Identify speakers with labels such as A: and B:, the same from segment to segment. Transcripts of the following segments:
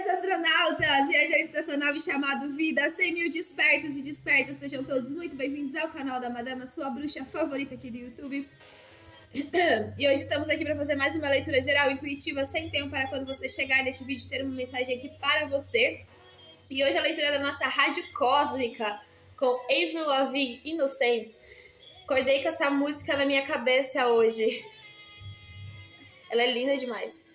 A: astronautas! Viajantes dessa nave chamada Vida, 100 mil despertos e despertas, sejam todos muito bem-vindos ao canal da Madama, sua bruxa favorita aqui do YouTube. E hoje estamos aqui para fazer mais uma leitura geral, intuitiva, sem tempo, para quando você chegar neste vídeo ter uma mensagem aqui para você. E hoje a leitura é da nossa Rádio Cósmica, com Avril Lavigne, Innocence. Acordei com essa música na minha cabeça hoje. Ela é linda demais.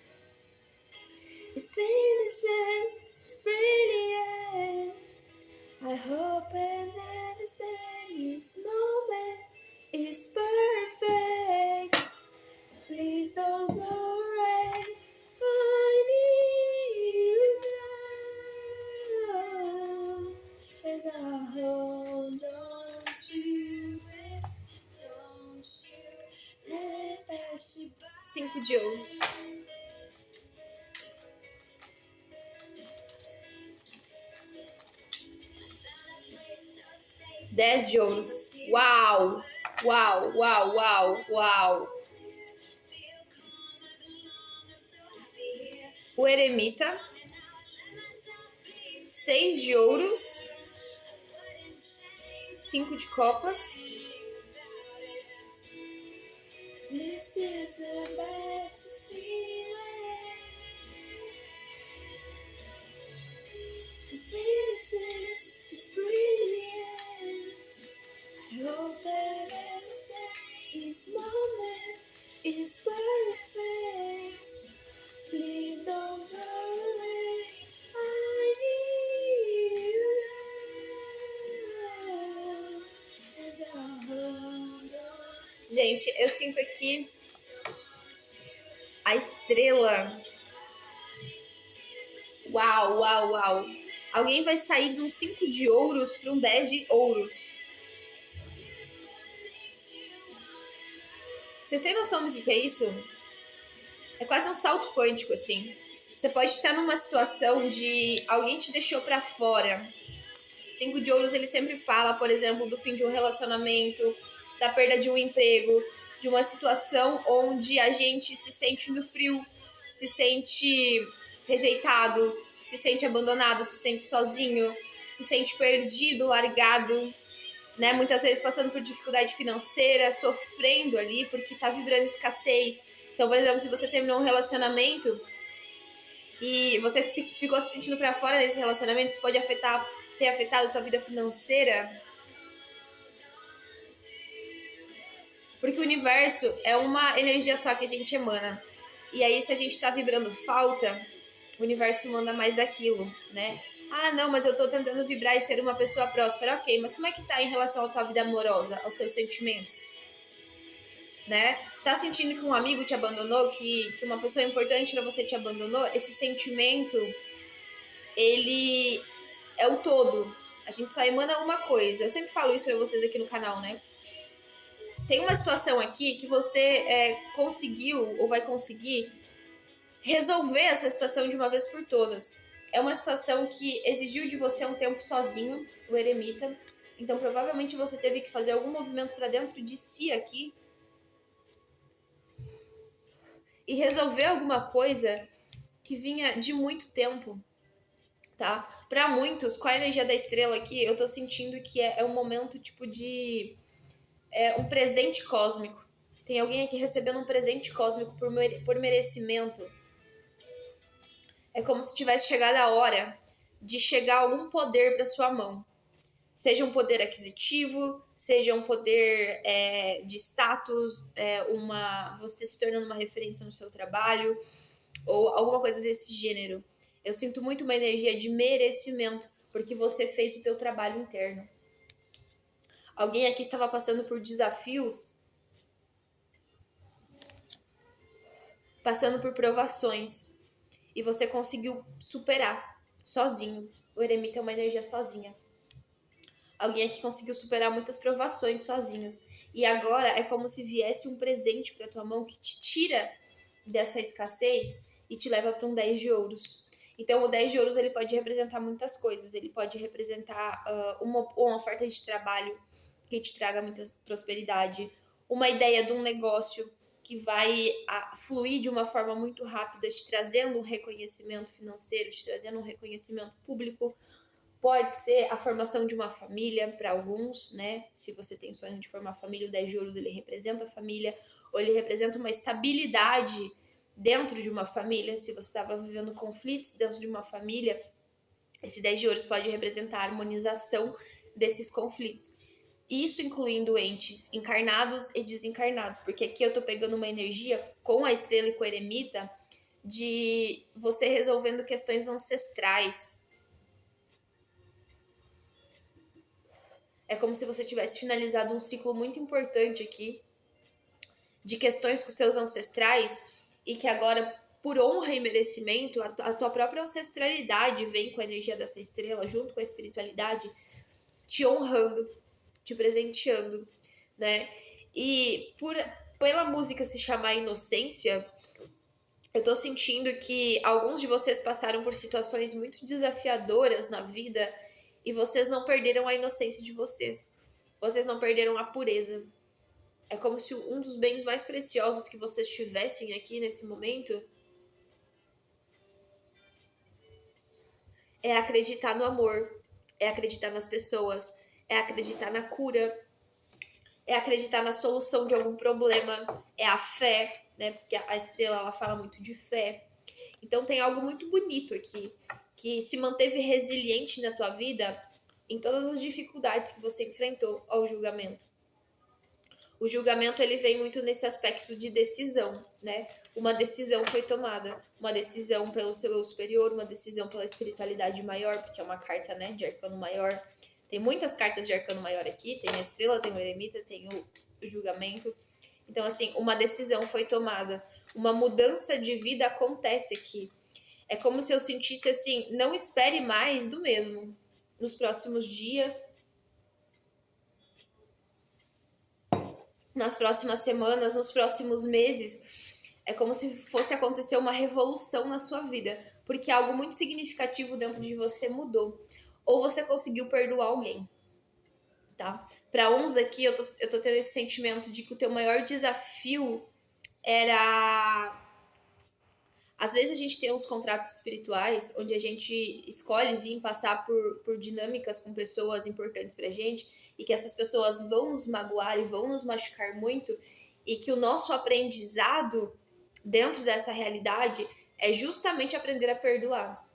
A: It's innocence, it's brilliant. I hope and understand this moment is perfect. Please don't worry, I need you now. And I hold on to it, don't you let that shit by. 5 de ouros. 10 de ouros. Uau! Uau, uau, uau, uau. O eremita. 6 de ouros. 5 de copas. This is the best feeling. This innocence is brilliant. I hope that this moment is perfect. Please don't worry, I need you now. And I hold on. Gente, eu sinto aqui a estrela. Uau, uau, uau. Alguém vai sair de um 5 de ouros para um 10 de ouros. Vocês têm noção do que é isso? É quase um salto quântico, assim. Você pode estar numa situação de alguém te deixou pra fora. 5 de ouros, ele sempre fala, por exemplo, do fim de um relacionamento, da perda de um emprego, de uma situação onde a gente se sente no frio, se sente rejeitado, se sente abandonado, se sente sozinho, se sente perdido, largado, né? Muitas vezes passando por dificuldade financeira, sofrendo ali porque tá vibrando escassez. Então, por exemplo, se você terminou um relacionamento e você ficou se sentindo pra fora desse relacionamento, isso pode ter afetado a tua vida financeira. Porque o universo é uma energia só que a gente emana. E aí, se a gente tá vibrando falta, o universo manda mais daquilo, né? Ah, não, mas eu tô tentando vibrar e ser uma pessoa próspera. Ok, mas como é que tá em relação à tua vida amorosa, aos teus sentimentos? Né? Tá sentindo que um amigo te abandonou, que uma pessoa importante pra você te abandonou? Esse sentimento, ele é o todo. A gente só emana uma coisa. Eu sempre falo isso pra vocês aqui no canal, né? Tem uma situação aqui que você conseguiu ou vai conseguir resolver essa situação de uma vez por todas. É uma situação que exigiu de você um tempo sozinho, o eremita. Então, provavelmente você teve que fazer algum movimento pra dentro de si aqui e resolver alguma coisa que vinha de muito tempo, tá? Pra muitos, com a energia da estrela aqui, eu tô sentindo que é um momento tipo de um presente cósmico. Tem alguém aqui recebendo um presente cósmico por merecimento. É como se tivesse chegado a hora de chegar algum poder pra sua mão. Seja um poder aquisitivo, seja um poder de status, você se tornando uma referência no seu trabalho, ou alguma coisa desse gênero. Eu sinto muito uma energia de merecimento, porque você fez o teu trabalho interno. Alguém aqui estava passando por desafios, passando por provações, e você conseguiu superar sozinho. O eremita é uma energia sozinha. Alguém aqui conseguiu superar muitas provações sozinhos. E agora é como se viesse um presente para tua mão que te tira dessa escassez e te leva para um 10 de ouros. Então, o 10 de ouros ele pode representar muitas coisas. Ele pode representar uma oferta de trabalho que te traga muita prosperidade. Uma ideia de um negócio que vai fluir de uma forma muito rápida, te trazendo um reconhecimento financeiro, te trazendo um reconhecimento público. Pode ser a formação de uma família para alguns, né? Se você tem sonho de formar família, o 10 de ouros ele representa a família, ou ele representa uma estabilidade dentro de uma família. Se você estava vivendo conflitos dentro de uma família, esse 10 de ouros pode representar a harmonização desses conflitos. Isso incluindo entes encarnados e desencarnados, porque aqui eu tô pegando uma energia com a estrela e com o eremita de você resolvendo questões ancestrais. É como se você tivesse finalizado um ciclo muito importante aqui de questões com seus ancestrais e que agora, por honra e merecimento, a tua própria ancestralidade vem com a energia dessa estrela, junto com a espiritualidade, te honrando, te presenteando, né? E pela música se chamar Inocência, eu tô sentindo que alguns de vocês passaram por situações muito desafiadoras na vida e vocês não perderam a inocência de vocês. Vocês não perderam a pureza. É como se um dos bens mais preciosos que vocês tivessem aqui nesse momento é acreditar no amor, é acreditar nas pessoas, é acreditar na cura, é acreditar na solução de algum problema, é a fé, né? Porque a estrela ela fala muito de fé. Então tem algo muito bonito aqui, que se manteve resiliente na tua vida em todas as dificuldades que você enfrentou ao julgamento. O julgamento ele vem muito nesse aspecto de decisão, né? Uma decisão foi tomada, uma decisão pelo seu eu superior, uma decisão pela espiritualidade maior, porque é uma carta, né, de arcano maior. Tem muitas cartas de arcano maior aqui, tem a estrela, tem o eremita, tem o julgamento. Então, assim, uma decisão foi tomada, uma mudança de vida acontece aqui. É como se eu sentisse assim, não espere mais do mesmo. Nos próximos dias, nas próximas semanas, nos próximos meses, é como se fosse acontecer uma revolução na sua vida, porque algo muito significativo dentro de você mudou, ou você conseguiu perdoar alguém, tá? Para uns aqui, eu tô tendo esse sentimento de que o teu maior desafio era... Às vezes a gente tem uns contratos espirituais onde a gente escolhe vir passar por dinâmicas com pessoas importantes pra gente e que essas pessoas vão nos magoar e vão nos machucar muito e que o nosso aprendizado dentro dessa realidade é justamente aprender a perdoar,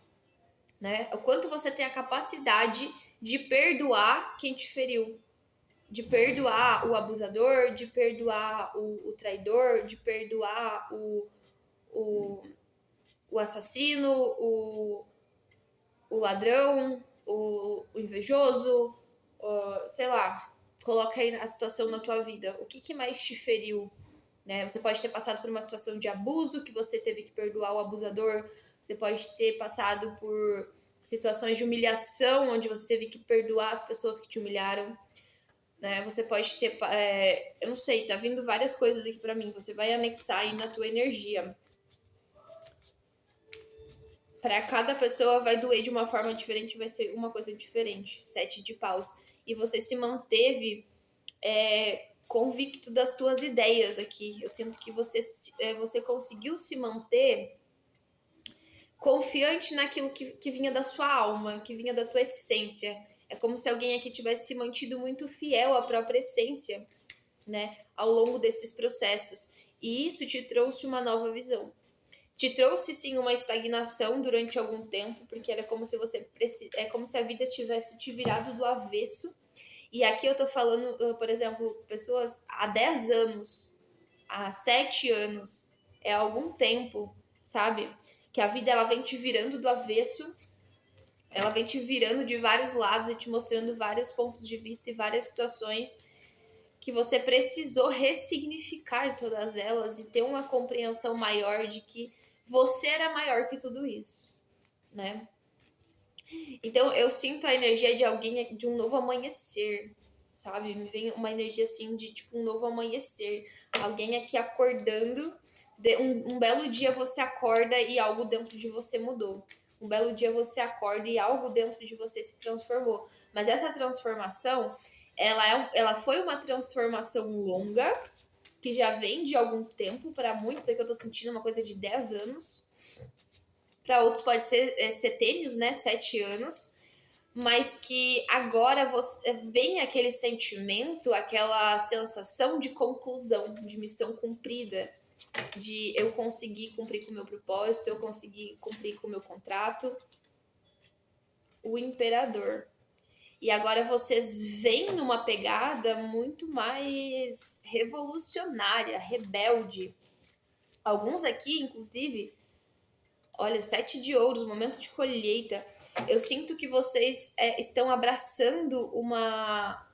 A: né? O quanto você tem a capacidade de perdoar quem te feriu, de perdoar o abusador, de perdoar o traidor, de perdoar o assassino, o ladrão, o invejoso, sei lá, coloca aí a situação na tua vida. O que mais te feriu? Né? Você pode ter passado por uma situação de abuso, que você teve que perdoar o abusador. Você pode ter passado por situações de humilhação, onde você teve que perdoar as pessoas que te humilharam. Né? Você pode ter... eu não sei, tá vindo várias coisas aqui pra mim. Você vai anexar aí na tua energia. Para cada pessoa vai doer de uma forma diferente, vai ser uma coisa diferente. 7 de paus. E você se manteve convicto das tuas ideias aqui. Eu sinto que você conseguiu se manter confiante naquilo que vinha da sua alma, que vinha da tua essência. É como se alguém aqui tivesse se mantido muito fiel à própria essência, né? Ao longo desses processos. E isso te trouxe uma nova visão. Te trouxe sim uma estagnação durante algum tempo, porque era como se é como se a vida tivesse te virado do avesso. E aqui eu tô falando, por exemplo, pessoas há 10 anos, há 7 anos, é algum tempo, sabe? Que a vida ela vem te virando do avesso, ela vem te virando de vários lados e te mostrando vários pontos de vista e várias situações que você precisou ressignificar todas elas e ter uma compreensão maior de que você era maior que tudo isso, né? Então, eu sinto a energia de alguém, de um novo amanhecer, sabe? Me vem uma energia, assim, de, tipo, um novo amanhecer. Alguém aqui acordando, um belo dia você acorda e algo dentro de você mudou. Um belo dia você acorda e algo dentro de você se transformou. Mas essa transformação, ela foi uma transformação longa, que já vem de algum tempo. Para muitos é que eu tô sentindo uma coisa de 10 anos. Para outros pode ser setênios, né? 7 anos. Mas que agora vem aquele sentimento, aquela sensação de conclusão, de missão cumprida, de eu conseguir cumprir com o meu propósito, eu conseguir cumprir com o meu contrato. O imperador. E agora vocês veem numa pegada muito mais revolucionária, rebelde. Alguns aqui, inclusive, olha, 7 de ouros, momento de colheita. Eu sinto que vocês estão abraçando uma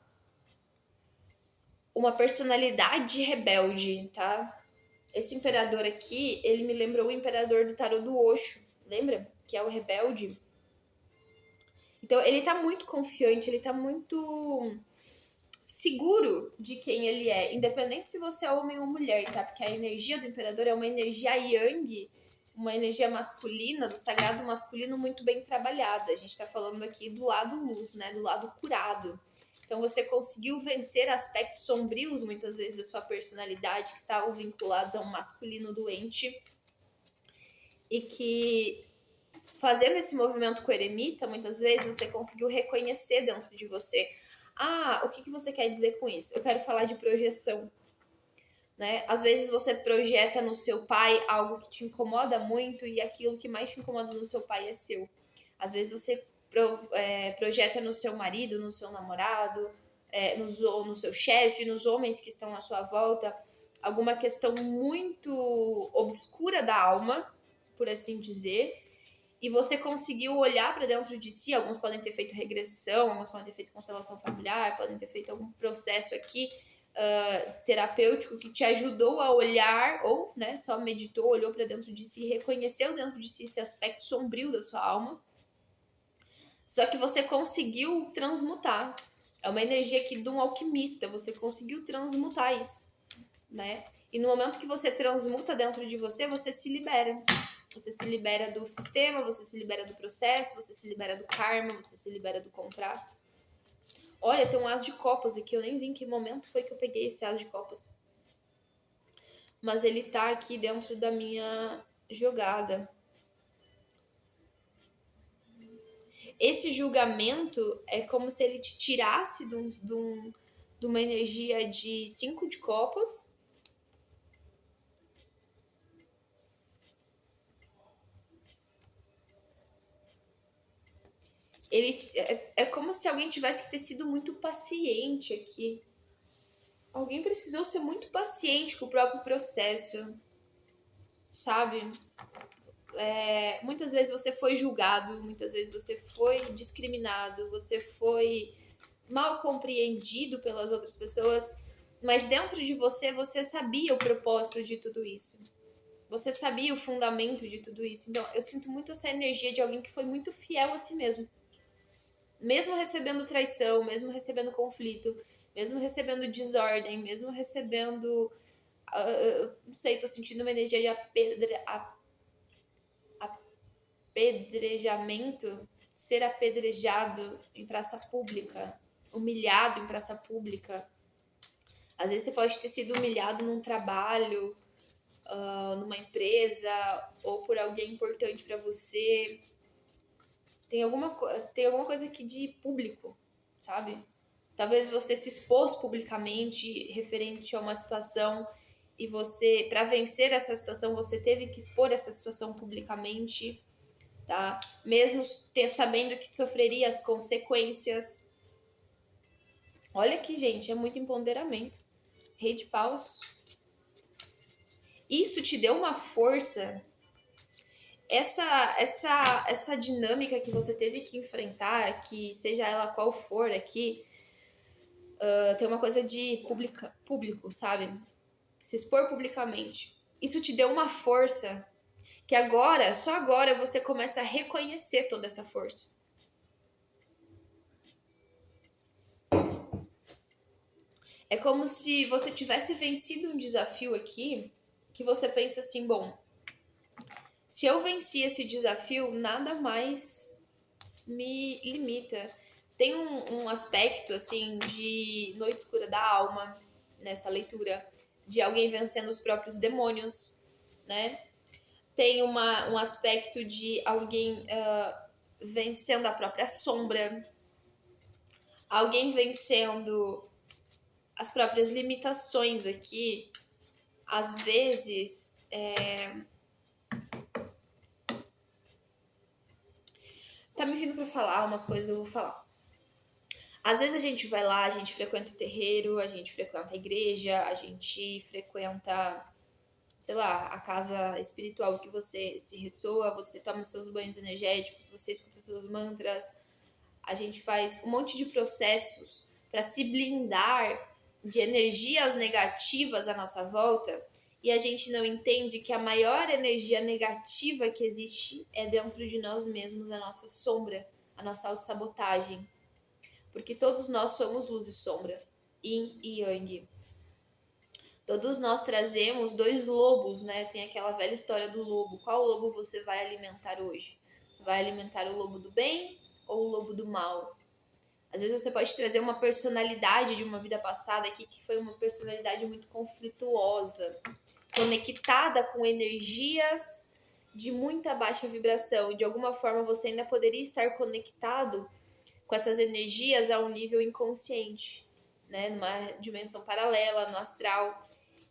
A: personalidade rebelde, tá? Esse imperador aqui, ele me lembrou o imperador do tarô do Osho, lembra? Que é o rebelde. Então, ele tá muito confiante, ele tá muito seguro de quem ele é, independente se você é homem ou mulher, tá? Porque a energia do imperador é uma energia yang, uma energia masculina, do sagrado masculino muito bem trabalhada. A gente tá falando aqui do lado luz, né? Do lado curado. Então, você conseguiu vencer aspectos sombrios, muitas vezes, da sua personalidade, que estavam vinculados a um masculino doente. E que, fazendo esse movimento com o eremita, muitas vezes, você conseguiu reconhecer dentro de você. Ah, o que você quer dizer com isso? Eu quero falar de projeção. Né? Às vezes você projeta no seu pai algo que te incomoda muito e aquilo que mais te incomoda no seu pai é seu. Às vezes você projeta no seu marido, no seu namorado, no seu chefe, nos homens que estão à sua volta, alguma questão muito obscura da alma, por assim dizer, e você conseguiu olhar para dentro de si. Alguns podem ter feito regressão, alguns podem ter feito constelação familiar, podem ter feito algum processo aqui terapêutico que te ajudou a olhar, ou né, só meditou, olhou para dentro de si, reconheceu dentro de si esse aspecto sombrio da sua alma. Só que você conseguiu transmutar. É uma energia aqui de um alquimista, você conseguiu transmutar isso, né? E no momento que você transmuta dentro de você, você se libera. Você se libera do sistema, você se libera do processo, você se libera do karma, você se libera do contrato. Olha, tem um as de copas aqui, eu nem vi em que momento foi que eu peguei esse as de copas. Mas ele tá aqui dentro da minha jogada. Esse julgamento é como se ele te tirasse de uma energia de 5 de copas. Ele é como se alguém tivesse que ter sido muito paciente aqui. Alguém precisou ser muito paciente com o próprio processo, sabe? Muitas vezes você foi julgado, muitas vezes você foi discriminado, você foi mal compreendido pelas outras pessoas, mas dentro de você, você sabia o propósito de tudo isso. Você sabia o fundamento de tudo isso. Então, eu sinto muito essa energia de alguém que foi muito fiel a si mesmo. Mesmo recebendo traição, mesmo recebendo conflito, mesmo recebendo desordem, mesmo recebendo... não sei, tô sentindo uma energia de apedrejamento, ser apedrejado em praça pública, humilhado em praça pública. Às vezes você pode ter sido humilhado num trabalho, numa empresa, ou por alguém importante para você. Tem alguma coisa aqui de público, sabe? Talvez você se expôs publicamente referente a uma situação e você, para vencer essa situação, você teve que expor essa situação publicamente, tá? Mesmo sabendo que sofreria as consequências. Olha aqui, gente, é muito empoderamento. Rei de paus. Isso te deu uma força. Essa dinâmica que você teve que enfrentar, que seja ela qual for aqui, tem uma coisa de público, sabe? Se expor publicamente. Isso te deu uma força que agora, só agora, você começa a reconhecer toda essa força. É como se você tivesse vencido um desafio aqui, que você pensa assim, bom, se eu venci esse desafio, nada mais me limita. Tem um aspecto, assim, de noite escura da alma nessa leitura. de alguém vencendo os próprios demônios, né? Tem um aspecto de alguém vencendo a própria sombra, alguém vencendo as próprias limitações aqui. Às vezes, tá me vindo pra falar umas coisas, eu vou falar. Às vezes a gente vai lá, a gente frequenta o terreiro, a gente frequenta a igreja, a gente frequenta, sei lá, a casa espiritual que você se ressoa, você toma seus banhos energéticos, você escuta seus mantras. A gente faz um monte de processos para se blindar de energias negativas à nossa volta, e a gente não entende que a maior energia negativa que existe é dentro de nós mesmos, a nossa sombra, a nossa autossabotagem. Porque todos nós somos luz e sombra, yin e yang. Todos nós trazemos dois lobos, né? Tem aquela velha história do lobo. Qual lobo você vai alimentar hoje? Você vai alimentar o lobo do bem ou o lobo do mal? Às vezes você pode trazer uma personalidade de uma vida passada aqui que foi uma personalidade muito conflituosa, conectada com energias de muita baixa vibração. E de alguma forma você ainda poderia estar conectado com essas energias a um nível inconsciente, né? Numa dimensão paralela, no astral.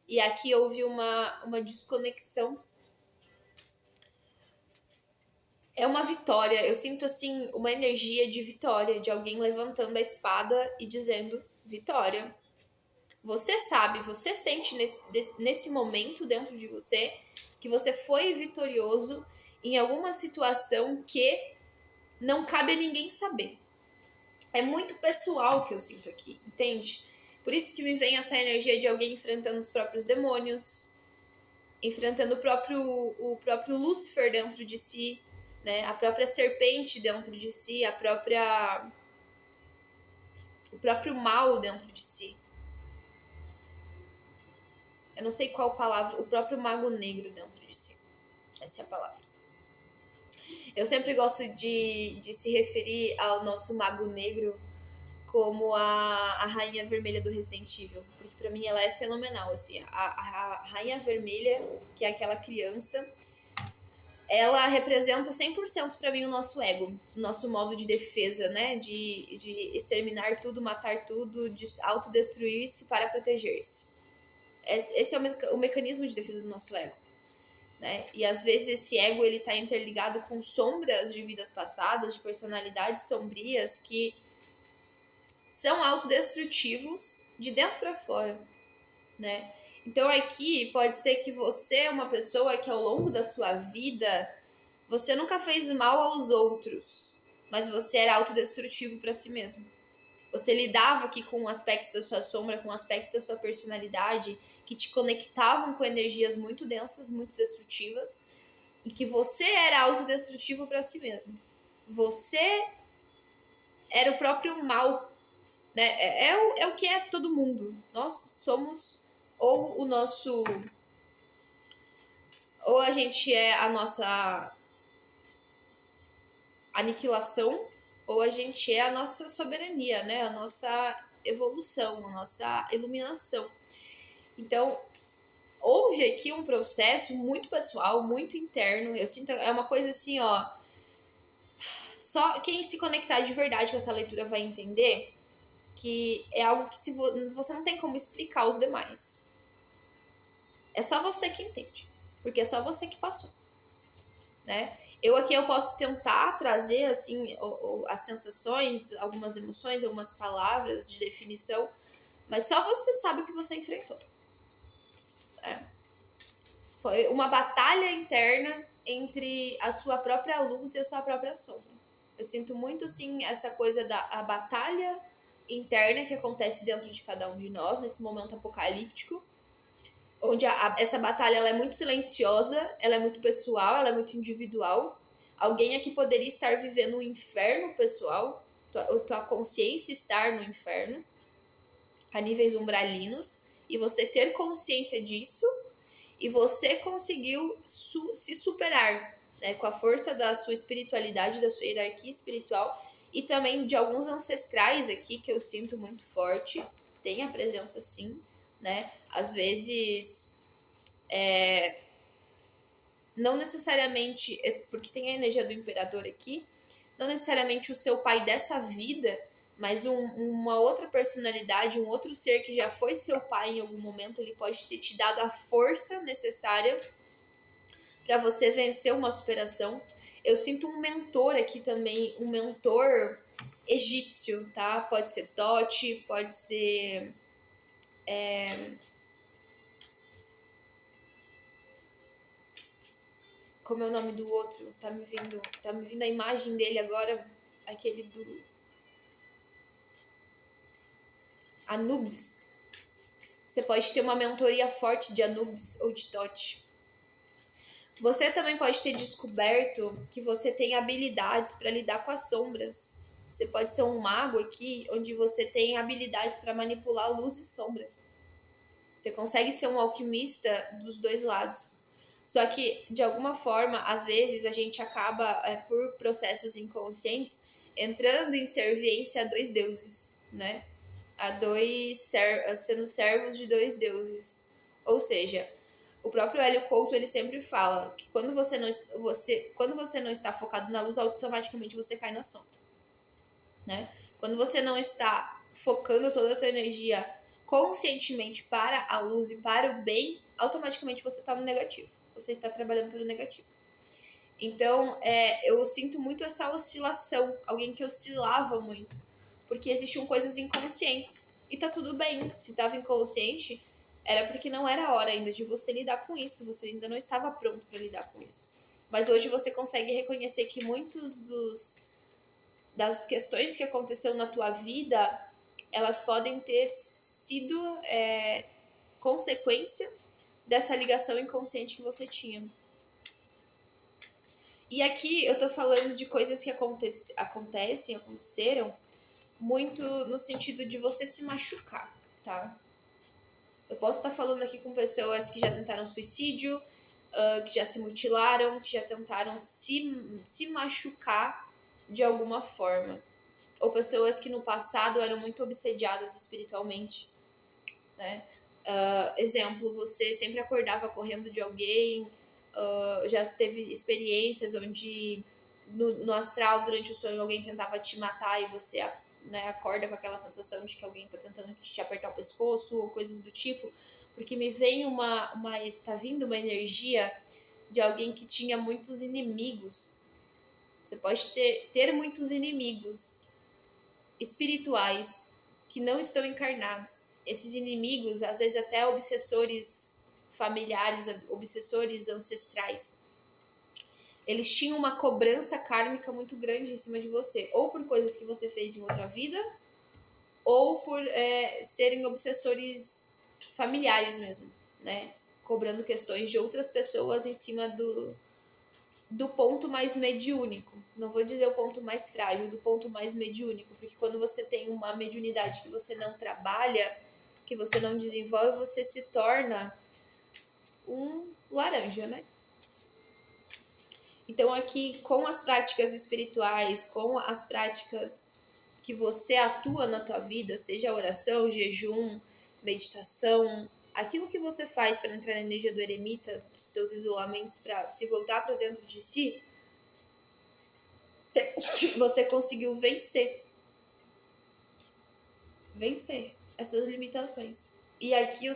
A: E aqui houve uma desconexão. É uma vitória, eu sinto assim uma energia de vitória, de alguém levantando a espada e dizendo vitória. Você sabe, você sente nesse momento dentro de você que você foi vitorioso em alguma situação que não cabe a ninguém saber. É muito pessoal que eu sinto aqui, entende? Por isso que me vem essa energia de alguém enfrentando os próprios demônios, enfrentando o próprio Lúcifer dentro de si, né? A própria serpente dentro de si, o próprio mal dentro de si. Eu não sei qual palavra, o próprio mago negro dentro de si. Essa é a palavra. Eu sempre gosto de se referir ao nosso mago negro como a Rainha Vermelha do Resident Evil. Porque pra mim ela é fenomenal, assim. A Rainha Vermelha, que é aquela criança, ela representa 100% pra mim o nosso ego, o nosso modo de defesa, né? De exterminar tudo, matar tudo, de autodestruir-se para proteger-se. Esse é o mecanismo de defesa do nosso ego. Né? E às vezes esse ego ele tá interligado com sombras de vidas passadas, de personalidades sombrias que são autodestrutivos de dentro para fora, né? Então aqui pode ser que você é uma pessoa que ao longo da sua vida você nunca fez mal aos outros, mas você era autodestrutivo para si mesmo. Você lidava aqui com aspectos da sua sombra, com aspectos da sua personalidade que te conectavam com energias muito densas, muito destrutivas, e que você era autodestrutivo para si mesmo. Você era o próprio mal, né? É o que é todo mundo. Nós somos ou o nosso... Ou a gente é a nossa aniquilação, ou a gente é a nossa soberania, né? A nossa evolução, a nossa iluminação. Então, houve aqui um processo muito pessoal, muito interno. Eu sinto, é uma coisa assim, ó. Só quem se conectar de verdade com essa leitura vai entender que é algo que você não tem como explicar aos demais. É só você que entende, porque é só você que passou, né? Eu posso tentar trazer assim as sensações, algumas emoções, algumas palavras de definição, mas só você sabe o que você enfrentou. Foi uma batalha interna entre a sua própria luz e a sua própria sombra. Eu sinto muito, assim, essa coisa a batalha interna que acontece dentro de cada um de nós, nesse momento apocalíptico, onde essa batalha ela é muito silenciosa, ela é muito pessoal, ela é muito individual. Alguém aqui poderia estar vivendo um inferno pessoal, tua consciência estar no inferno, a níveis umbralinos, e você ter consciência disso, e você conseguiu se superar, né, com a força da sua espiritualidade, da sua hierarquia espiritual, e também de alguns ancestrais aqui, que eu sinto muito forte, tem a presença sim, né? Às vezes, não necessariamente, porque tem a energia do imperador aqui, não necessariamente o seu pai dessa vida, mas uma outra personalidade, um outro ser que já foi seu pai em algum momento, ele pode ter te dado a força necessária para você vencer uma superação. Eu sinto um mentor aqui também, um mentor egípcio, tá? Pode ser Tote, pode ser... Como é o nome do outro? Tá me vindo a imagem dele agora, aquele do Anubis. Você pode ter uma mentoria forte de Anubis ou de Tote. Você também pode ter descoberto que você tem habilidades para lidar com as sombras. Você pode ser um mago aqui, onde você tem habilidades para manipular luz e sombra. Você consegue ser um alquimista dos dois lados. Só que, de alguma forma, às vezes a gente acaba, por processos inconscientes, entrando em serviência a dois deuses, né? Sendo servos de dois deuses. Ou seja, o próprio Hélio Couto, ele sempre fala que quando você não está focado na luz, automaticamente você cai na sombra, né? Quando você não está focando toda a tua energia conscientemente para a luz e para o bem, automaticamente você está no negativo. Você está trabalhando pelo negativo. Então, eu sinto muito essa oscilação. Alguém que oscilava muito. Porque existiam coisas inconscientes. E tá tudo bem. Se estava inconsciente, era porque não era a hora ainda de você lidar com isso. Você ainda não estava pronto para lidar com isso. Mas hoje você consegue reconhecer que muitos das questões que aconteceram na tua vida, elas podem ter sido consequência dessa ligação inconsciente que você tinha. E aqui eu tô falando de coisas que aconteceram muito no sentido de você se machucar, tá? Eu posso estar falando aqui com pessoas que já tentaram suicídio, que já se mutilaram, que já tentaram se machucar de alguma forma. Ou pessoas que no passado eram muito obsediadas espiritualmente, né? Exemplo, você sempre acordava correndo de alguém, já teve experiências onde no astral, durante o sonho, alguém tentava te matar e você, né, acorda com aquela sensação de que alguém tá tentando te apertar o pescoço ou coisas do tipo, porque me vem tá vindo uma energia de alguém que tinha muitos inimigos. Você pode ter muitos inimigos espirituais que não estão encarnados. Esses inimigos, às vezes até obsessores familiares, obsessores ancestrais, eles tinham uma cobrança kármica muito grande em cima de você, ou por coisas que você fez em outra vida, ou por serem obsessores familiares mesmo, né? Cobrando questões de outras pessoas em cima do ponto mais mediúnico. Não vou dizer o ponto mais frágil, do ponto mais mediúnico, porque quando você tem uma mediunidade que você não trabalha, que você não desenvolve, você se torna um laranja, né? Então aqui, com as práticas espirituais, com as práticas que você atua na tua vida, seja oração, jejum, meditação, aquilo que você faz para entrar na energia do eremita, dos teus isolamentos, para se voltar para dentro de si, você conseguiu vencer essas limitações. E aqui eu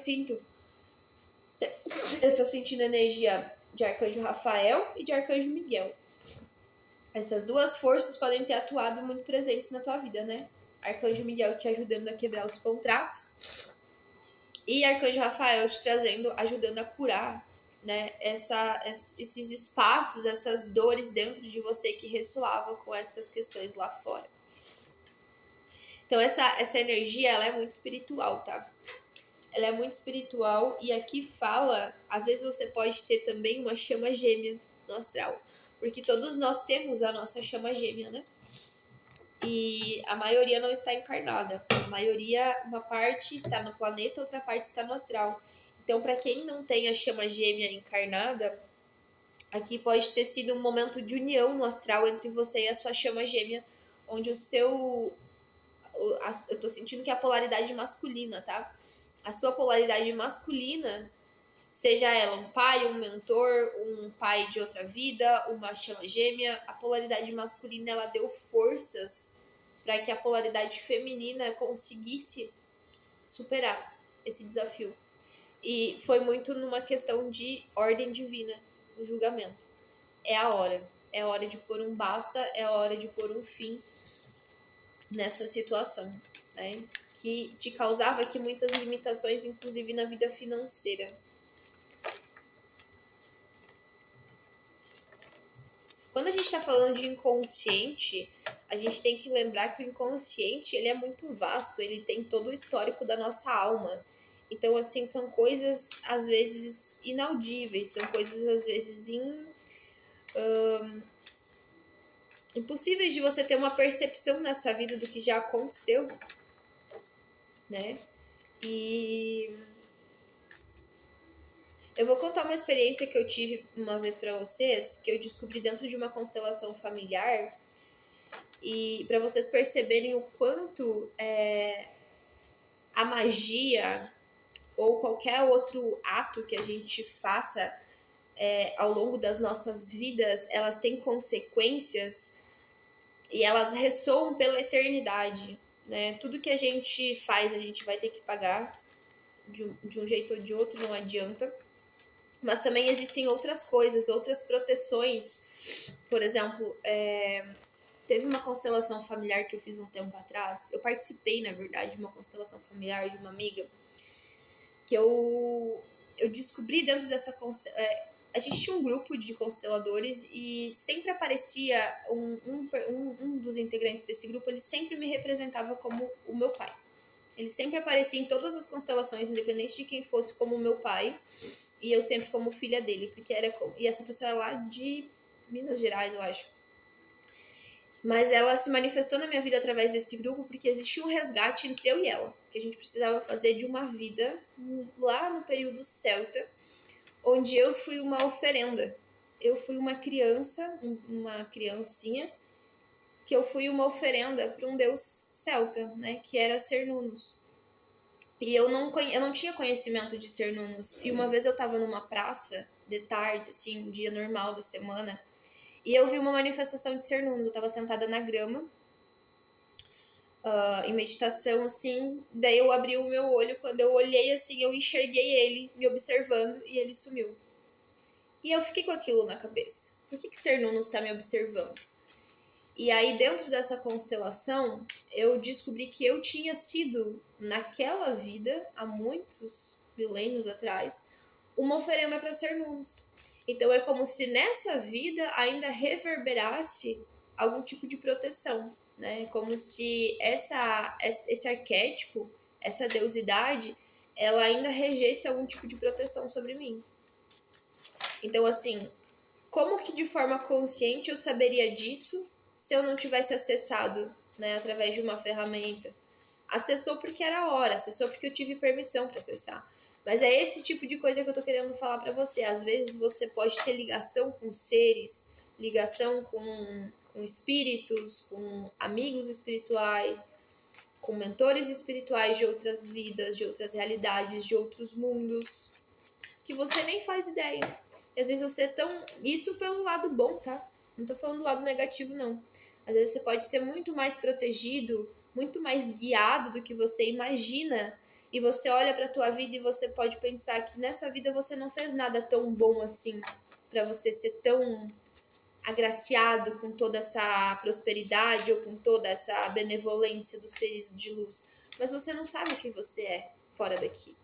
A: tô sentindo energia de Arcanjo Rafael e de Arcanjo Miguel. Essas duas forças podem ter atuado muito presentes na tua vida, né? Arcanjo Miguel te ajudando a quebrar os contratos e Arcanjo Rafael te trazendo, ajudando a curar, né? Esses espaços, essas dores dentro de você que ressoavam com essas questões lá fora. Então essa energia, ela é muito espiritual, tá? Ela é muito espiritual e aqui fala, às vezes você pode ter também uma chama gêmea no astral, porque todos nós temos a nossa chama gêmea, né? E a maioria não está encarnada. A maioria, uma parte está no planeta, outra parte está no astral. Então, para quem não tem a chama gêmea encarnada, aqui pode ter sido um momento de união no astral entre você e a sua chama gêmea, onde eu tô sentindo que é a polaridade masculina, tá? a sua polaridade masculina, seja ela um pai, um mentor, um pai de outra vida, uma chama gêmea, a polaridade masculina ela deu forças para que a polaridade feminina conseguisse superar esse desafio. E foi muito numa questão de ordem divina, no julgamento. É a hora de pôr um basta, é a hora de pôr um fim nessa situação, né? Que te causava aqui muitas limitações, inclusive na vida financeira. Quando a gente está falando de inconsciente, a gente tem que lembrar que o inconsciente ele é muito vasto, ele tem todo o histórico da nossa alma. Então, assim, são coisas às vezes inaudíveis, são coisas às vezes impossíveis de você ter uma percepção nessa vida do que já aconteceu, né? E eu vou contar uma experiência que eu tive uma vez para vocês, que eu descobri dentro de uma constelação familiar, e para vocês perceberem o quanto a magia ou qualquer outro ato que a gente faça ao longo das nossas vidas, elas têm consequências e elas ressoam pela eternidade, né? Tudo que a gente faz, a gente vai ter que pagar de um jeito ou de outro, não adianta. Mas também existem outras coisas, outras proteções. Por exemplo, teve uma constelação familiar que eu fiz um tempo atrás. Eu participei, na verdade, de uma constelação familiar de uma amiga que eu descobri dentro dessa constelação. A gente tinha um grupo de consteladores e sempre aparecia um dos integrantes desse grupo, ele sempre me representava como o meu pai. Ele sempre aparecia em todas as constelações, independente de quem fosse, como o meu pai, e eu sempre como filha dele, porque e essa pessoa era lá de Minas Gerais, eu acho. Mas ela se manifestou na minha vida através desse grupo porque existia um resgate entre eu e ela, que a gente precisava fazer de uma vida lá no período celta, onde eu fui uma oferenda. Eu fui uma criancinha, que eu fui uma oferenda para um deus celta, né, que era Cernunnos. E eu não tinha conhecimento de Cernunnos. E uma vez eu estava numa praça, de tarde, assim, um dia normal da semana, e eu vi uma manifestação de Cernunnos. Eu estava sentada na grama, em meditação, assim. Daí eu abri o meu olho. Quando eu olhei, assim, eu enxerguei ele me observando e ele sumiu. E eu fiquei com aquilo na cabeça. Por que Cernunnos está me observando? E aí, dentro dessa constelação, eu descobri que eu tinha sido, naquela vida, há muitos milênios atrás, uma oferenda para Cernunnos. Então, é como se nessa vida ainda reverberasse algum tipo de proteção, né? Como se esse arquétipo, essa deusidade, ela ainda regesse algum tipo de proteção sobre mim. Então, assim, como que de forma consciente eu saberia disso se eu não tivesse acessado, né, através de uma ferramenta? Acessou porque era hora, acessou porque eu tive permissão para acessar. Mas é esse tipo de coisa que eu tô querendo falar para você. Às vezes você pode ter ligação com seres, ligação com espíritos, com amigos espirituais, com mentores espirituais de outras vidas, de outras realidades, de outros mundos, que você nem faz ideia. E às vezes você é tão... Isso pelo lado bom, tá? Não tô falando do lado negativo, não. Às vezes você pode ser muito mais protegido, muito mais guiado do que você imagina. E você olha pra tua vida e você pode pensar que nessa vida você não fez nada tão bom assim, pra você ser tão agraciado com toda essa prosperidade ou com toda essa benevolência dos seres de luz. Mas você não sabe o que você é fora daqui.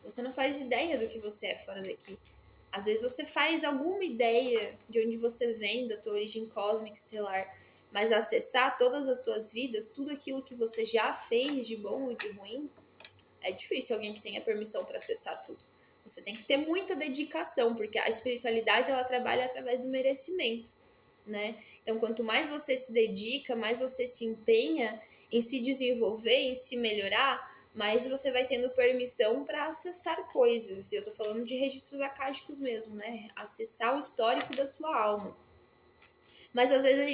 A: Você não faz ideia do que você é fora daqui. Às vezes você faz alguma ideia de onde você vem, da tua origem cósmica, estelar, mas acessar todas as tuas vidas, tudo aquilo que você já fez de bom ou de ruim, é difícil alguém que tenha permissão para acessar tudo. Você tem que ter muita dedicação, porque a espiritualidade ela trabalha através do merecimento, né? Então, quanto mais você se dedica, mais você se empenha em se desenvolver, em se melhorar, mas você vai tendo permissão para acessar coisas. E eu tô falando de registros acásticos mesmo, né? Acessar o histórico da sua alma. Mas às vezes a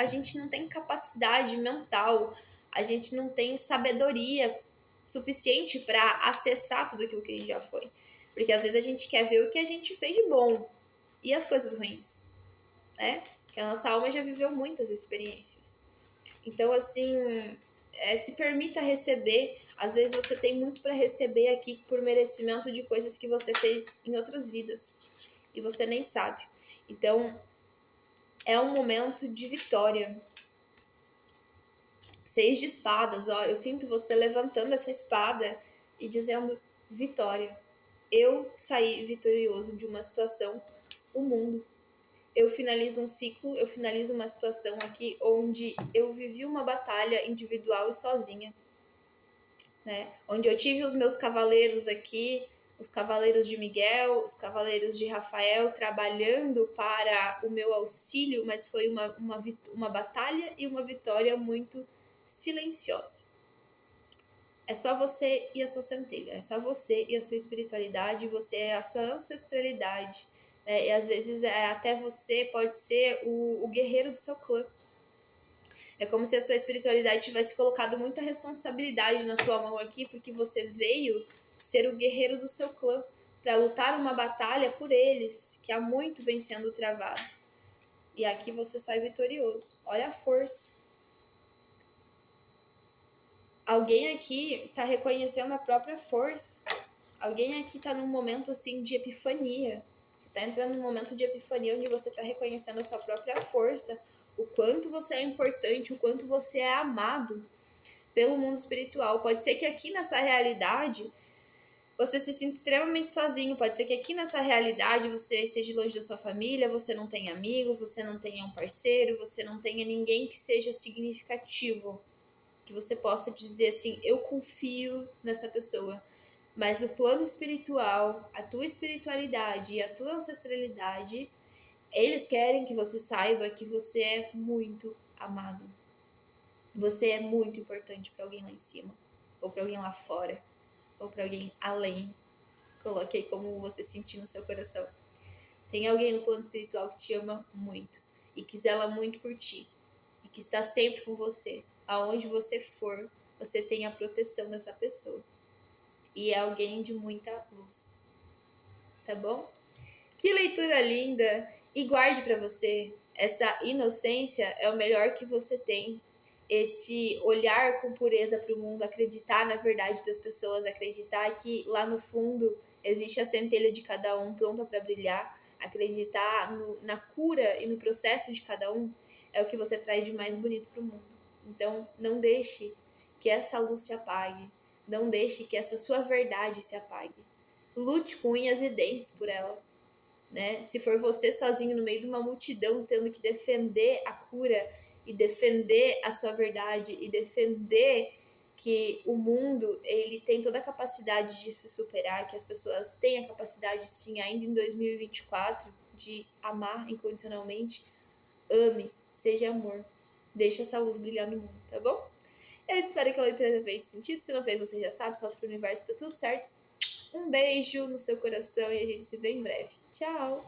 A: gente não tem capacidade mental, a gente não tem sabedoria suficiente para acessar tudo aquilo que a gente já foi. Porque às vezes a gente quer ver o que a gente fez de bom e as coisas ruins, né? Porque a nossa alma já viveu muitas experiências. Então, assim, se permita receber. Às vezes você tem muito para receber aqui por merecimento de coisas que você fez em outras vidas e você nem sabe. Então, é um momento de vitória. 6 de espadas, ó, eu sinto você levantando essa espada e dizendo vitória. Eu saí vitorioso de uma situação, o mundo. Eu finalizo um ciclo, eu finalizo uma situação aqui onde eu vivi uma batalha individual e sozinha, né? Onde eu tive os meus cavaleiros aqui, os cavaleiros de Miguel, os cavaleiros de Rafael trabalhando para o meu auxílio, mas foi uma batalha e uma vitória muito silenciosa. É só você e a sua centelha, é só você e a sua espiritualidade, você é a sua ancestralidade, né? E às vezes até você pode ser o guerreiro do seu clã. É como se a sua espiritualidade tivesse colocado muita responsabilidade na sua mão aqui, porque você veio ser o guerreiro do seu clã, para lutar uma batalha por eles, que há muito vem sendo travada. E aqui você sai vitorioso. Olha a força. Alguém aqui está reconhecendo a própria força. Alguém aqui está num momento assim de epifania. Você está entrando num momento de epifania onde você está reconhecendo a sua própria força, o quanto você é importante, o quanto você é amado pelo mundo espiritual. Pode ser que aqui nessa realidade você se sinta extremamente sozinho. Pode ser que aqui nessa realidade você esteja longe da sua família, você não tenha amigos, você não tenha um parceiro, você não tenha ninguém que seja significativo, que você possa dizer assim, eu confio nessa pessoa. Mas no plano espiritual, a tua espiritualidade e a tua ancestralidade, eles querem que você saiba que você é muito amado. Você é muito importante para alguém lá em cima, ou para alguém lá fora, ou para alguém além. Coloquei como você sentir no seu coração. Tem alguém no plano espiritual que te ama muito e que zela muito por ti e que está sempre com você. Aonde você for, você tem a proteção dessa pessoa. E é alguém de muita luz. Tá bom? Que leitura linda! E guarde para você. Essa inocência é o melhor que você tem. Esse olhar com pureza para o mundo, acreditar na verdade das pessoas, acreditar que lá no fundo existe a centelha de cada um pronta para brilhar, acreditar na cura e no processo de cada um, é o que você traz de mais bonito para o mundo. Então, não deixe que essa luz se apague. Não deixe que essa sua verdade se apague. Lute com unhas e dentes por ela. Né? Se for você sozinho no meio de uma multidão tendo que defender a cura e defender a sua verdade e defender que o mundo ele tem toda a capacidade de se superar, que as pessoas têm a capacidade sim, ainda em 2024, de amar incondicionalmente, ame, seja amor, deixe essa luz brilhar no mundo, tá bom? Eu espero que a leitura fez sentido. Se não fez, você já sabe, solta pro universo, tá tudo certo. Um beijo no seu coração e a gente se vê em breve. Tchau!